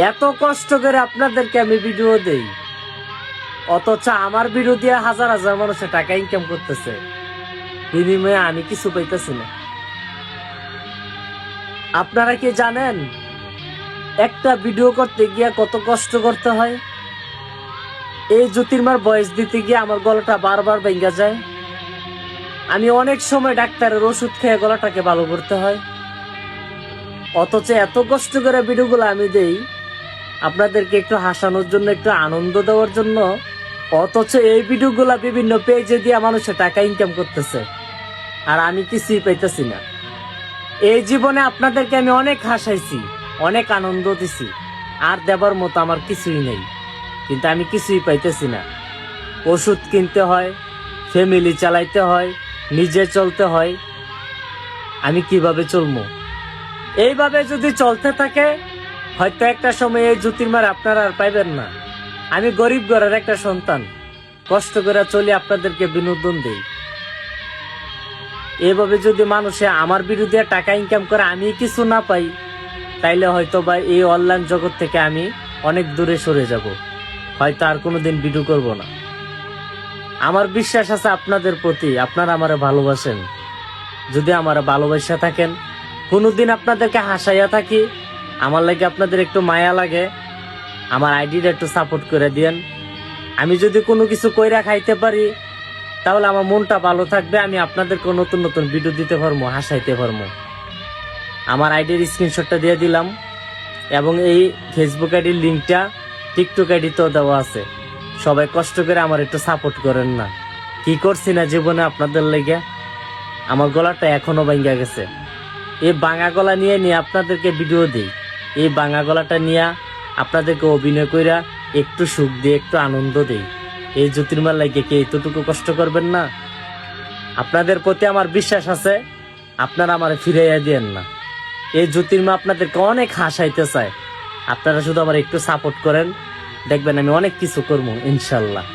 এত কষ্ট করে আপনাদেরকে আমি ভিডিও দেই, অথচ আমার ভিডিও দিয়ে হাজার হাজার মানুষের টাকা ইনকাম করতেছে, বিনিময়ে আমি কিছু পাইতেছি না। আপনারা কি জানেন একটা ভিডিও করতে গিয়ে কত কষ্ট করতে হয়? এই জ্যোতির্মার বয়স দিতে গিয়ে আমার গলাটা বারবার ভেঙে যায়। আমি অনেক সময় ডাক্তারের ওষুধ খেয়ে গলাটাকে ভালো করতে হয়। অথচ এত কষ্ট করে ভিডিওগুলো আমি দেই আপনাদেরকে একটু হাসানোর জন্য, একটু আনন্দ দেওয়ার জন্য, অথচ এই ভিডিওগুলা বিভিন্ন পেজে দিয়ে মানুষের টাকা ইনকাম করতেছে, আর আমি কিছুই পাইতেছি না। এই জীবনে আপনাদেরকে আমি অনেক হাসাইছি, অনেক আনন্দ দিছি, আর দেবার মতো আমার কিছুই নেই, কিন্তু আমি কিছুই পাইতেছি না। ওষুধ কিনতে হয়, ফ্যামিলি চালাইতে হয়, নিজে চলতে হয়। আমি কিভাবে চলবো? এইভাবে যদি চলতে থাকে হয়তো একটা সময় এই জ্যোতির্মার আপনারা আর পাইবেন না। আমি গরিব ঘরের একটা সন্তান, কষ্ট করে চলি, আপনাদেরকে বিনোদন দেই। এভাবে যদি মানুষে আমার বিরুদ্ধে টাকা ইনকাম করে আমি কিছু না পাই, তাইলে হয়তো বা এই অনলাইন জগৎ থেকে আমি অনেক দূরে সরে যাব, হয়তো আর কোনোদিন ভিডিও করব না। আমার বিশ্বাস আছে আপনাদের প্রতি, আপনারা আমারে ভালোবাসেন। যদি আমারে ভালোবাসা থাকেন, কোনোদিন আপনাদেরকে হাসাইয়া থাকি, আমার লাগে আপনাদের একটু মায়া লাগে, আমার আইডিটা একটু সাপোর্ট করে দিয়েন। আমি যদি কোনো কিছু কইরা খাইতে পারি তাহলে আমার মনটা ভালো থাকবে, আমি আপনাদেরকে নতুন নতুন ভিডিও দিতে পারবো, হাসাইতে পারবো। আমার আইডির স্ক্রিনশটটা দিয়ে দিলাম, এবং এই ফেসবুক আইডির লিঙ্কটা টিকটক আইডিতেও দেওয়া আছে। সবাই কষ্ট করে আমার একটু সাপোর্ট করেন না। কি করছি না জীবনে আপনাদের লেগে, আমার গলাটা এখনো ভাঙ্গা গেছে। এই ভাঙা গলা নিয়ে নিয়ে আপনাদেরকে ভিডিও দিই, এই ভাঙা গলাটা নিয়ে আপনাদেরকে অভিনয় কইরা একটু সুখ দিয়ে একটু আনন্দ দেই। এই জ্যোতির্মার লাগে কি এতটুকু কষ্ট করবেন না? আপনাদের প্রতি আমার বিশ্বাস আছে, আপনারা আমার ফিরাইয়া দিয়েন না। এই জ্যোতির্মা আপনাদেরকে অনেক হাসাইতে চায়, আপনারা শুধু আমার একটু সাপোর্ট করেন, দেখবেন আমি অনেক কিছু করবো ইনশাল্লাহ।